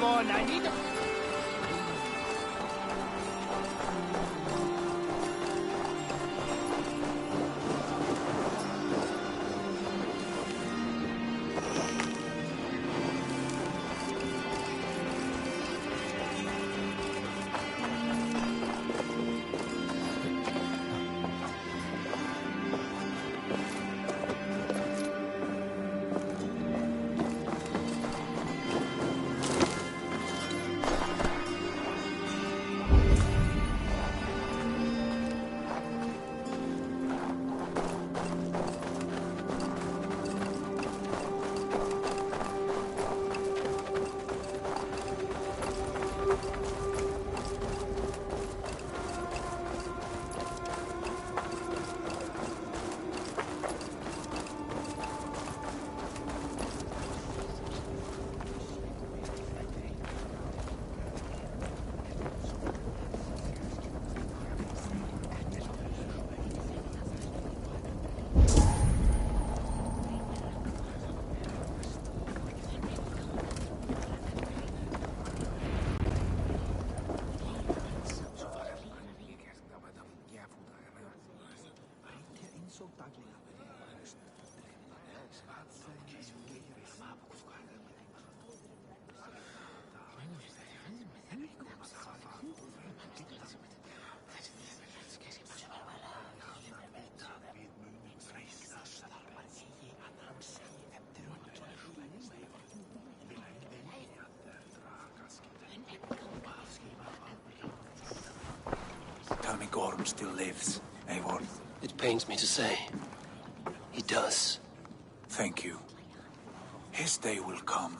Come on, I need a... Tell me Gorm still lives, WAOR. It pains me to say. He does. Thank you. His day will come.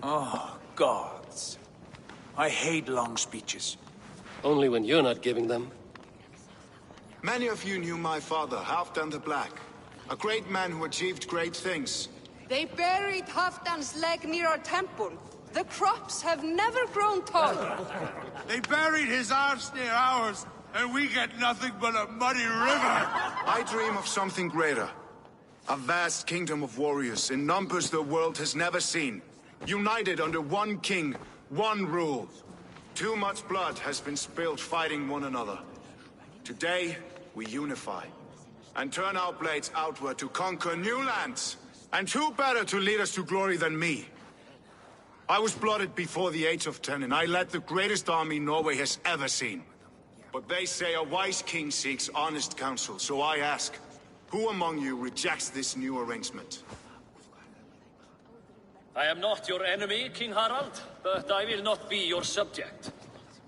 Oh, gods. I hate long speeches. Only when you're not giving them. Many of you knew my father, Halfdan the Black. A great man who achieved great things. They buried Halfdan's leg near our temple. The crops have never grown tall. They buried his arse near ours, and we get nothing but a muddy river. I dream of something greater. A vast kingdom of warriors in numbers the world has never seen. United under one king, one rule. Too much blood has been spilled fighting one another. Today, we unify. And turn our blades outward to conquer new lands. And who better to lead us to glory than me? I was blooded before the age of 10, and I led the greatest army Norway has ever seen. But they say a wise king seeks honest counsel, so I ask, who among you rejects this new arrangement? I am not your enemy, King Harald, but I will not be your subject.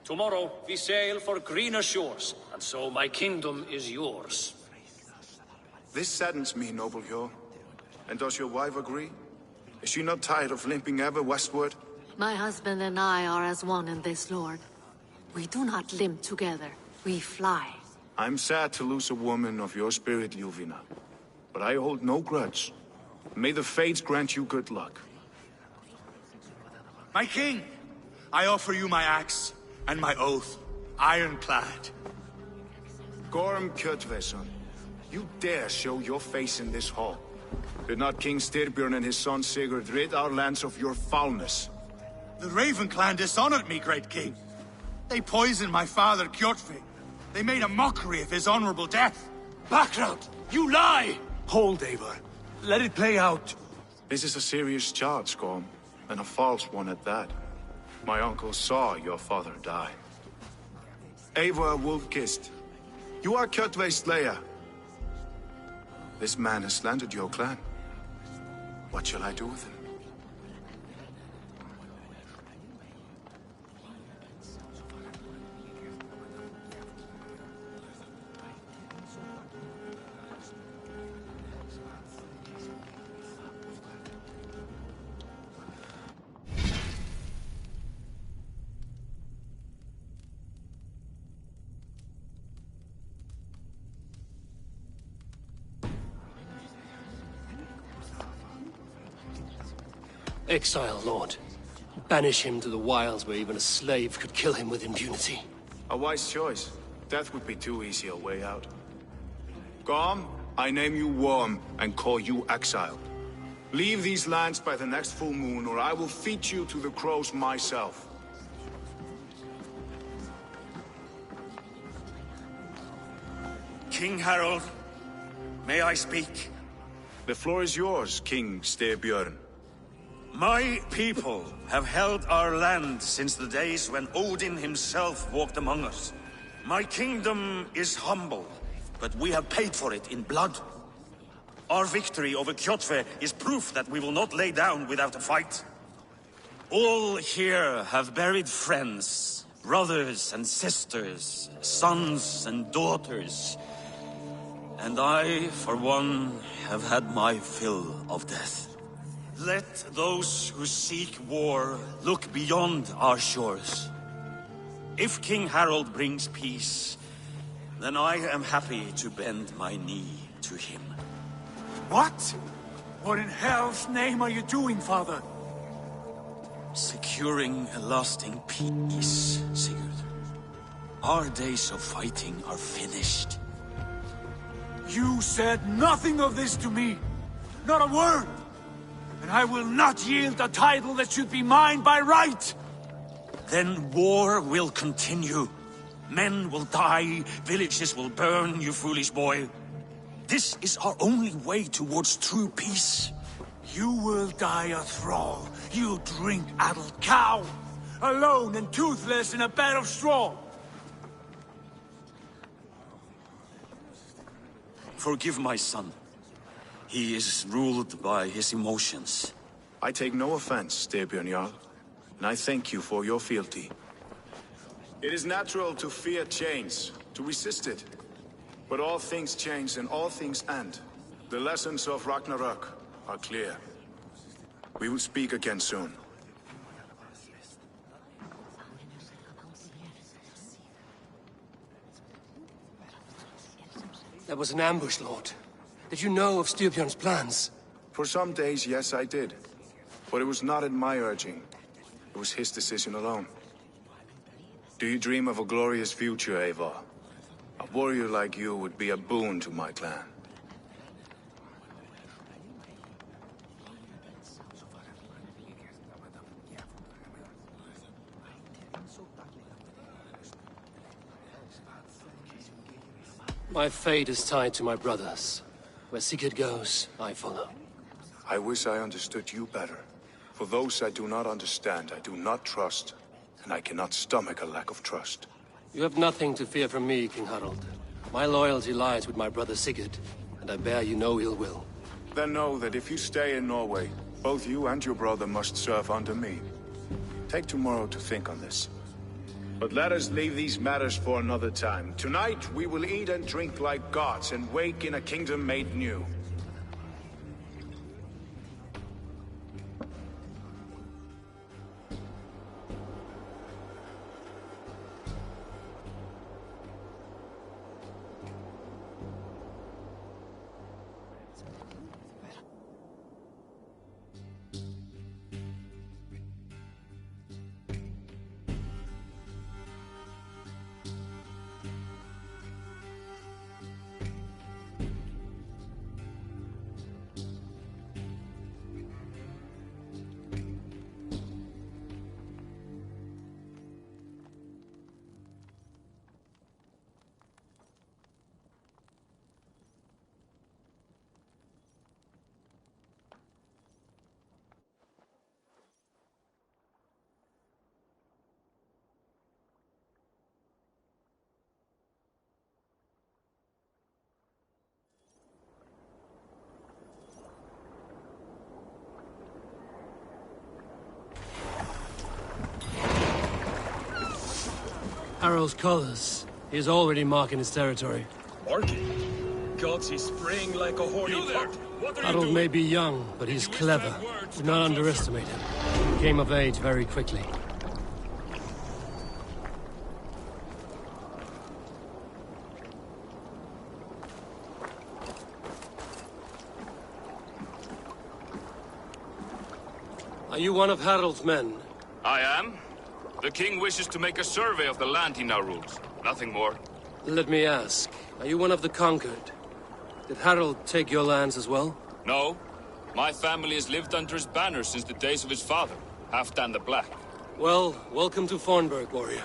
Tomorrow we sail for greener shores, and so my kingdom is yours. This saddens me, noble Hjor. And does your wife agree? Is she not tired of limping ever westward? My husband and I are as one in this, Lord. We do not limp together. We fly. I'm sad to lose a woman of your spirit, Ljuvina. But I hold no grudge. May the fates grant you good luck. My king, I offer you my axe and my oath, ironclad. Gorm Kjotveson, you dare show your face in this hall. Did not King Styrbjörn and his son Sigurd rid our lands of your foulness? The Raven clan dishonored me, great king. They poisoned my father, Kjotve. They made a mockery of his honorable death. Background! You lie! Hold, Eivor. Let it play out. This is a serious charge, Gorm, and a false one at that. My uncle saw your father die. Eivor Wolf-Kissed, you are Kjotve's slayer. This man has slandered your clan. What shall I do with him? Exile, Lord. Banish him to the wilds where even a slave could kill him with impunity. A wise choice. Death would be too easy a way out. Gorm, I name you Worm and call you exiled. Leave these lands by the next full moon, or I will feed you to the crows myself. King Harold, may I speak? The floor is yours, King Styrbjörn. My people have held our land since the days when Odin himself walked among us. My kingdom is humble, but we have paid for it in blood. Our victory over Kjotve is proof that we will not lay down without a fight. All here have buried friends, brothers and sisters, sons and daughters. And I, for one, have had my fill of death. Let those who seek war look beyond our shores. If King Harold brings peace, then I am happy to bend my knee to him. What? What in hell's name are you doing, father? Securing a lasting peace, Sigurd. Our days of fighting are finished. You said nothing of this to me. Not a word. And I will not yield a title that should be mine by right. Then war will continue. Men will die, villages will burn, you foolish boy. This is our only way towards true peace. You will die a thrall. You drink-addled cow. Alone and toothless in a bed of straw. Forgive my son. He is ruled by his emotions. I take no offense, Styrbjörn Jarl, and I thank you for your fealty. It is natural to fear change, to resist it. But all things change and all things end. The lessons of Ragnarök are clear. We will speak again soon. That was an ambush, Lord. Did you know of Styrbjörn's plans? For some days, yes, I did. But it was not at my urging. It was his decision alone. Do you dream of a glorious future, Eivor? A warrior like you would be a boon to my clan. My fate is tied to my brothers. Where Sigurd goes, I follow. I wish I understood you better. For those I do not understand, I do not trust. And I cannot stomach a lack of trust. You have nothing to fear from me, King Harald. My loyalty lies with my brother Sigurd, and I bear you no ill will. Then know that if you stay in Norway, both you and your brother must serve under me. Take tomorrow to think on this. But let us leave these matters for another time. Tonight, we will eat and drink like gods and wake in a kingdom made new. Harald's colors. He is already marking his territory. Marking? Gods, he's spraying like a horny buck. Harold may be young, but he's clever. Do not underestimate him. He came of age very quickly. Are you one of Harald's men? I am. The king wishes to make a survey of the land he now rules. Nothing more. Let me ask, are you one of the conquered? Did Harald take your lands as well? No. My family has lived under his banner since the days of his father, Halfdan the Black. Well, welcome to Fornburg, warrior.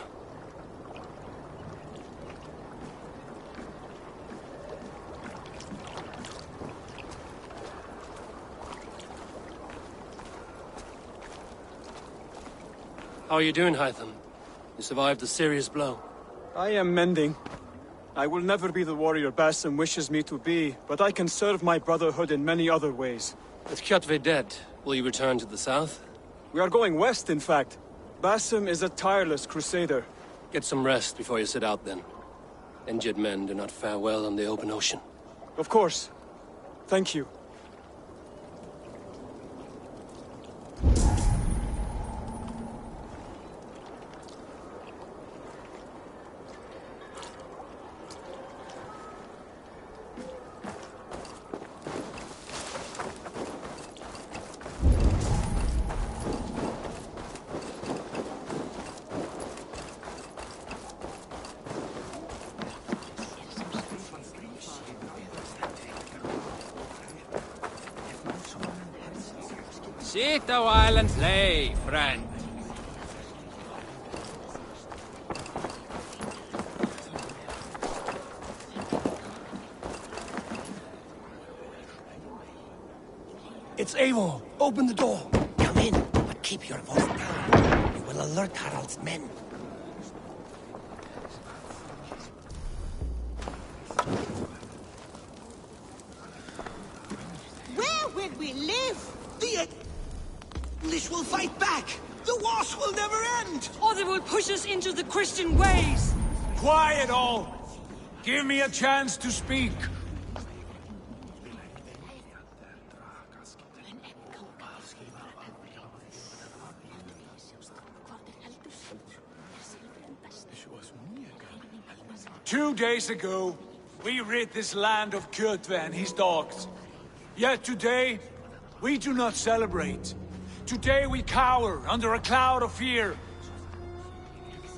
How are you doing, Hytham? You survived a serious blow. I am mending. I will never be the warrior Basim wishes me to be, but I can serve my brotherhood in many other ways. With Kjotve dead, will you return to the south? We are going west, in fact. Basim is a tireless crusader. Get some rest before you set out, then. Injured men do not fare well on the open ocean. Of course. Thank you. Sit a while and play, friend. It's Eivor. Open the door. Come in, but keep your voice down. You will alert Harald's men. Where will we live? The English will fight back! The wars will never end! Or they will push us into the Christian ways! Quiet all! Give me a chance to speak! Two days ago, we rid this land of Kjotve and his dogs. Yet today, we do not celebrate. Today we cower under a cloud of fear.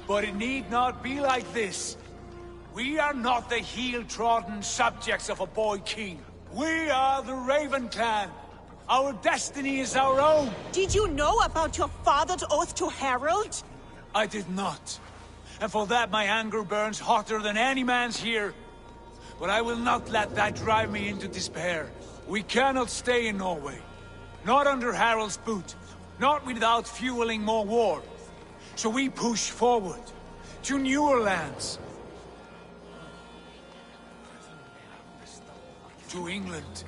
But it need not be like this. We are not the heel-trodden subjects of a boy king. We are the Raven clan. Our destiny is our own. Did you know about your father's oath to Harald? I did not. And for that my anger burns hotter than any man's here. But I will not let that drive me into despair. We cannot stay in Norway. Not under Harald's boot. Not without fueling more war. So we push forward. To newer lands. To England.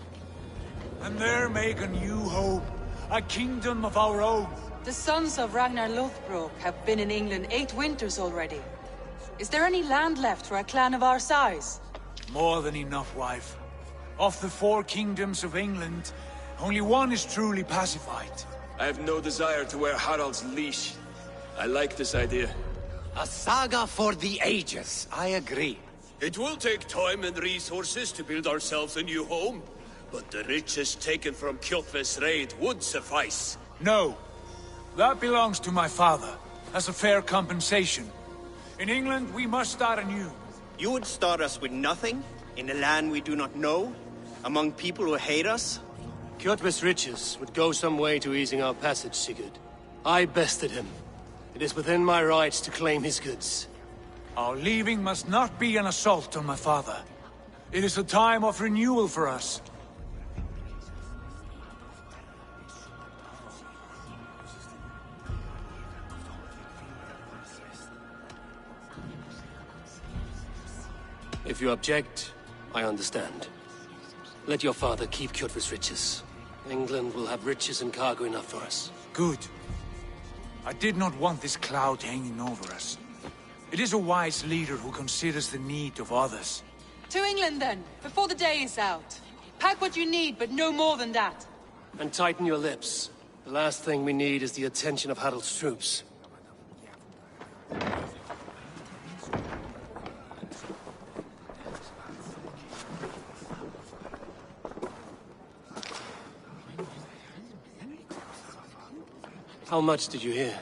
And there make a new home. A kingdom of our own. The sons of Ragnar Lothbrok have been in England 8 winters already. Is there any land left for a clan of our size? More than enough, wife. Of the 4 kingdoms of England, only one is truly pacified. I have no desire to wear Harald's leash. I like this idea. A saga for the ages, I agree. It will take time and resources to build ourselves a new home, but the riches taken from Kjotve's raid would suffice. No. That belongs to my father, as a fair compensation. In England, we must start anew. You would start us with nothing? In a land we do not know? Among people who hate us? Kjotve's riches would go some way to easing our passage, Sigurd. I bested him. It is within my rights to claim his goods. Our leaving must not be an assault on my father. It is a time of renewal for us. If you object, I understand. Let your father keep Kjotve's riches. England will have riches and cargo enough for us. Good. I did not want this cloud hanging over us. It is a wise leader who considers the need of others. To England then, before the day is out. Pack what you need, but no more than that. And tighten your lips. The last thing we need is the attention of Harald's troops. How much did you hear?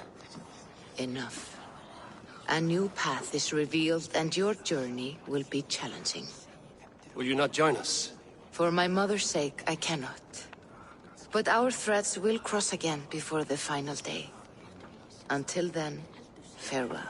Enough. A new path is revealed and your journey will be challenging. Will you not join us? For my mother's sake, I cannot. But our threads will cross again before the final day. Until then, farewell.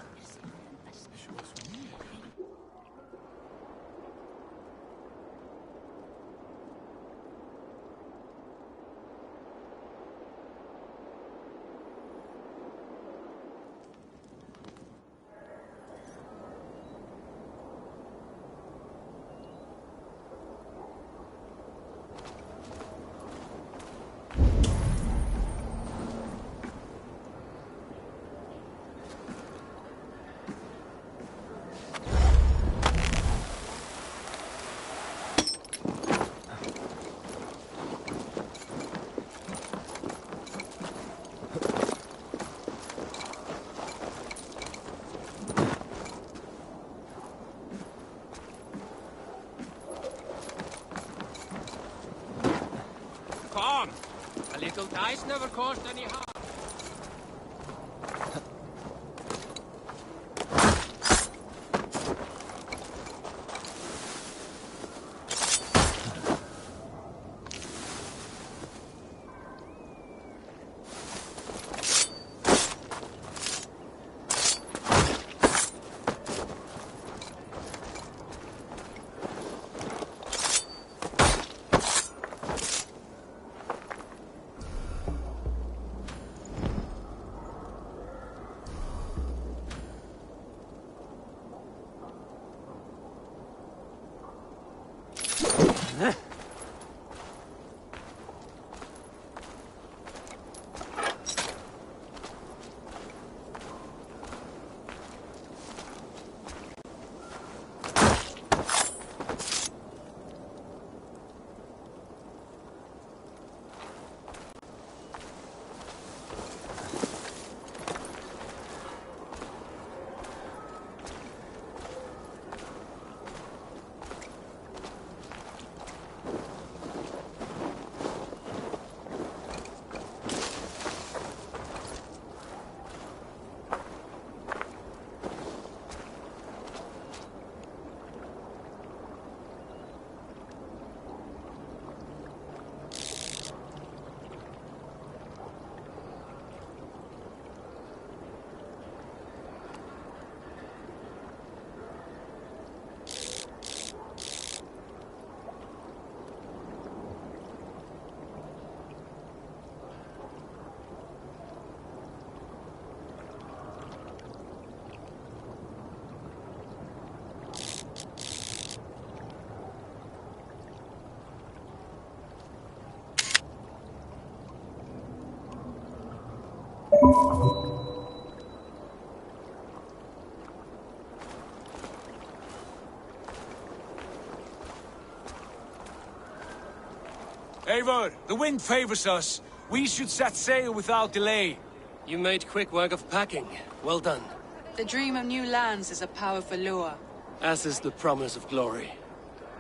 Come! A little dice never caused any harm. Eivor, the wind favors us. We should set sail without delay. You made quick work of packing. Well done. The dream of new lands is a powerful lure. As is the promise of glory.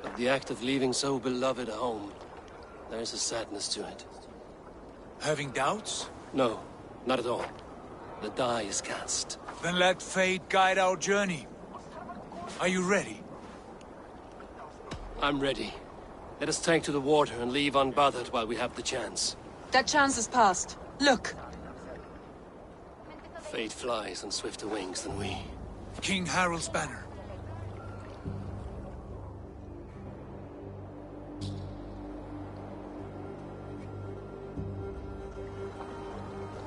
But the act of leaving so beloved a home, there's a sadness to it. Having doubts? No, not at all. The die is cast. Then let fate guide our journey. Are you ready? I'm ready. Let us take to the water and leave unbothered while we have the chance. That chance is past. Look! Fate flies on swifter wings than we. King Harald's banner.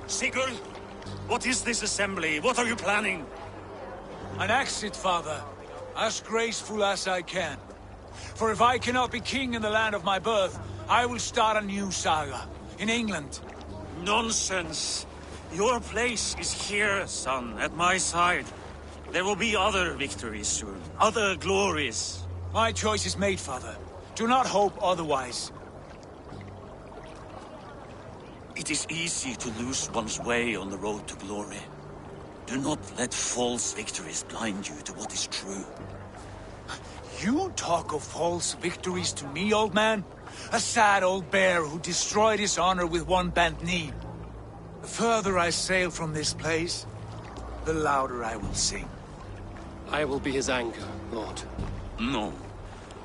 Sigurd, what is this assembly? What are you planning? An exit, father. As graceful as I can. For if I cannot be king in the land of my birth, I will start a new saga. In England. Nonsense. Your place is here, son, at my side. There will be other victories soon. Other glories. My choice is made, father. Do not hope otherwise. It is easy to lose one's way on the road to glory. Do not let false victories blind you to what is true. You talk of false victories to me, old man? A sad old bear who destroyed his honor with one bent knee. The further I sail from this place, the louder I will sing. I will be his anchor, Lord. No.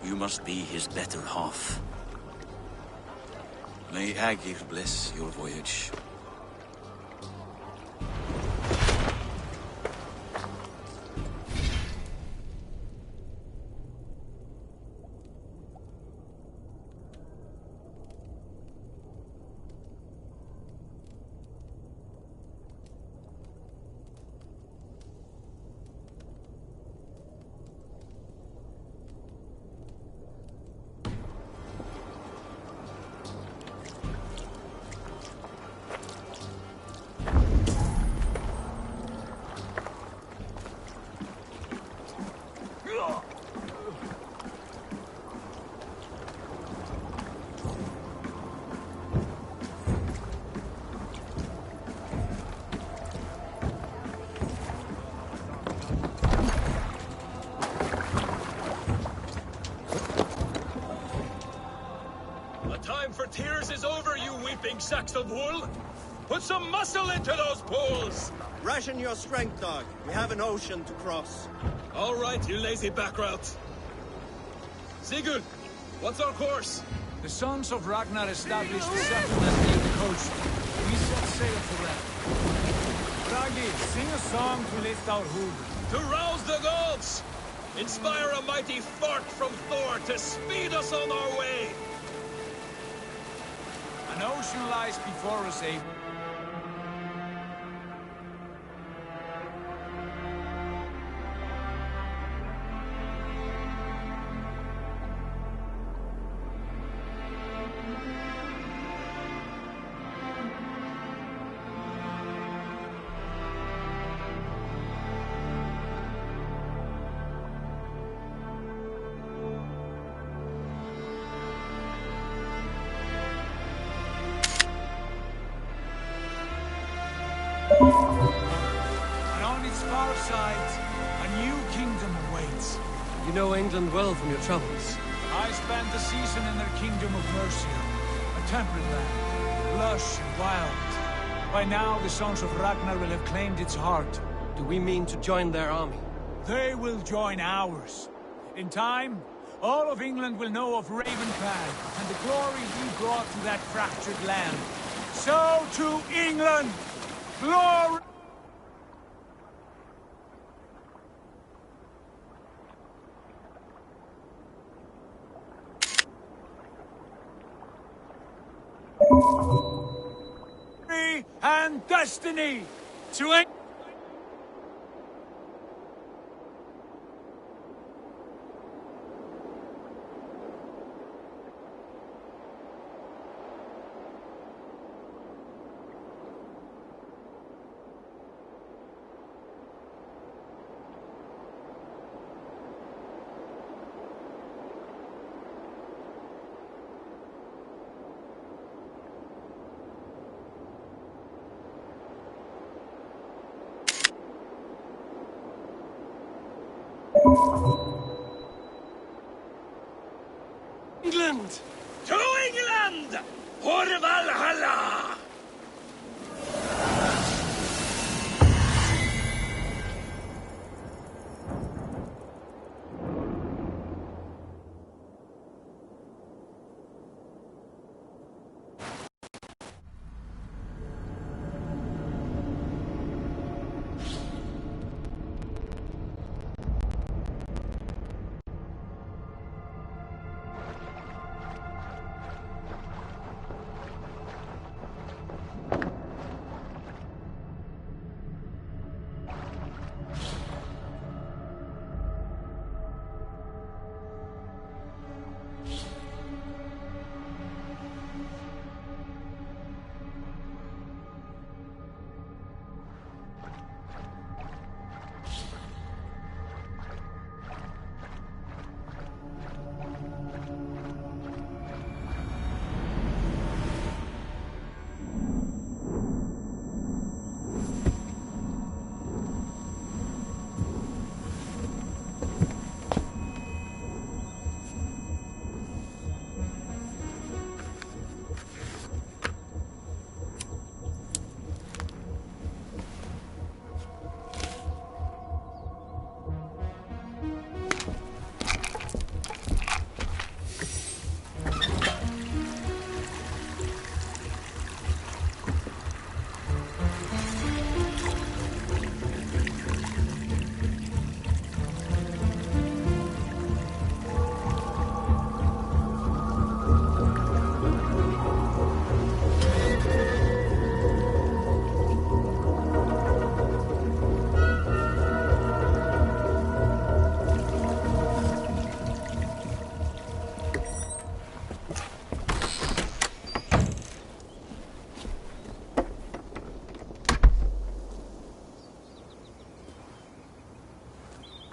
You must be his better half. May Agir bless your voyage. Tears is over, you weeping sacks of wool! Put some muscle into those poles! Ration your strength, dog. We have an ocean to cross. All right, you lazy backrout. Sigurd, what's our course? The sons of Ragnar established a settlement near the coast. We set sail for them. Ragi, sing a song to lift our hood. To rouse the gods! Inspire a mighty fart from Thor to speed us on our way! An ocean lies before us, Abe. And on its far side, a new kingdom awaits. You know England well from your travels. I spent a season in their kingdom of Mercia, a temperate land, lush and wild. By now, the sons of Ragnar will have claimed its heart. Do we mean to join their army? They will join ours. In time, all of England will know of Ravenclan and the glory he brought to that fractured land. So to England! Glory! And destiny to England! England! To England! For Valhalla!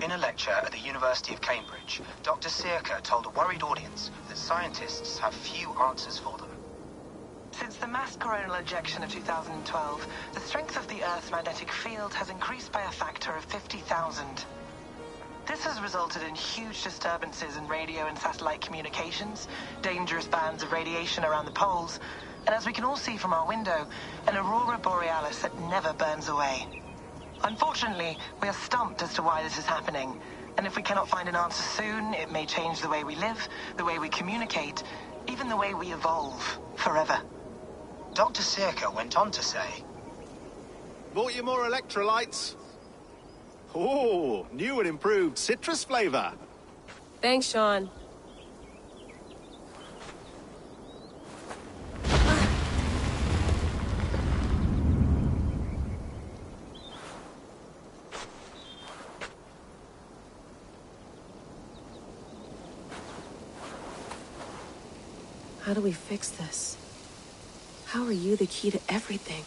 In a lecture at the University of Cambridge, Dr. Circa told a worried audience that scientists have few answers for them. Since the mass coronal ejection of 2012, the strength of the Earth's magnetic field has increased by a factor of 50,000. This has resulted in huge disturbances in radio and satellite communications, dangerous bands of radiation around the poles, and as we can all see from our window, an aurora borealis that never burns away. Unfortunately, we are stumped as to why this is happening, and if we cannot find an answer soon, it may change the way we live, the way we communicate, even the way we evolve, forever. Dr. Circa went on to say, Bought you more electrolytes? Oh, new and improved citrus flavor. Thanks, Sean. How do we fix this? How are you the key to everything?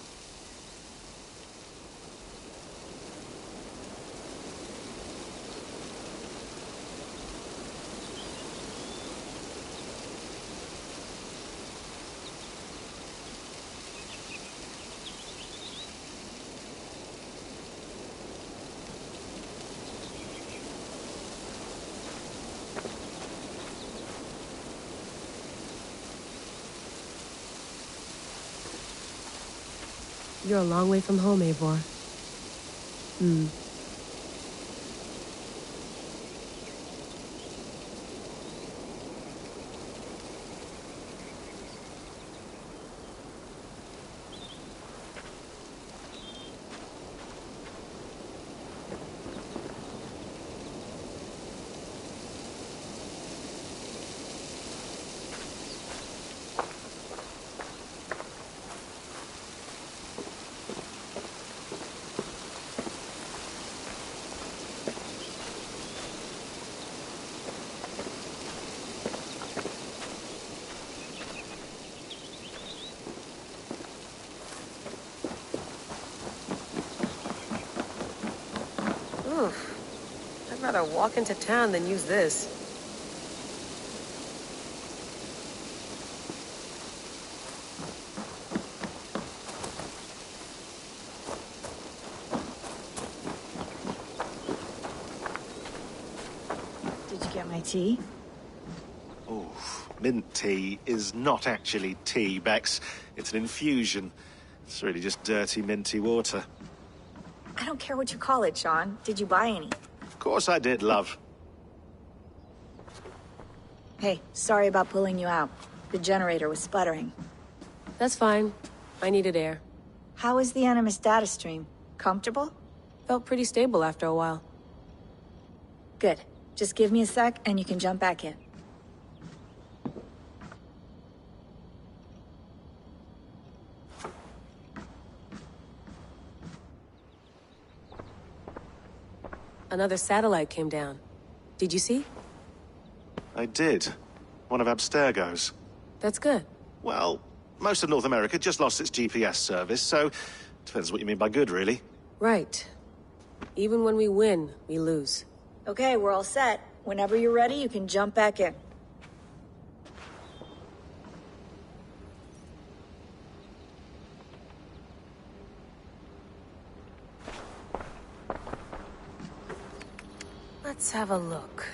You're a long way from home, Eivor. I'd rather walk into town than use this. Did you get my tea? Oh, mint tea is not actually tea, Bex. It's an infusion. It's really just dirty, minty water. I don't care what you call it, Sean. Did you buy any? Of course I did, love. Hey, sorry about pulling you out. The generator was sputtering. That's fine. I needed air. How was the Animus data stream? Comfortable? Felt pretty stable after a while. Good. Just give me a sec and you can jump back in. Another satellite came down. Did you see? I did. One of Abstergo's. That's good. Well, most of North America just lost its GPS service, so depends what you mean by good, really. Right. Even when we win, we lose. Okay, we're all set. Whenever you're ready, you can jump back in. Let's have a look.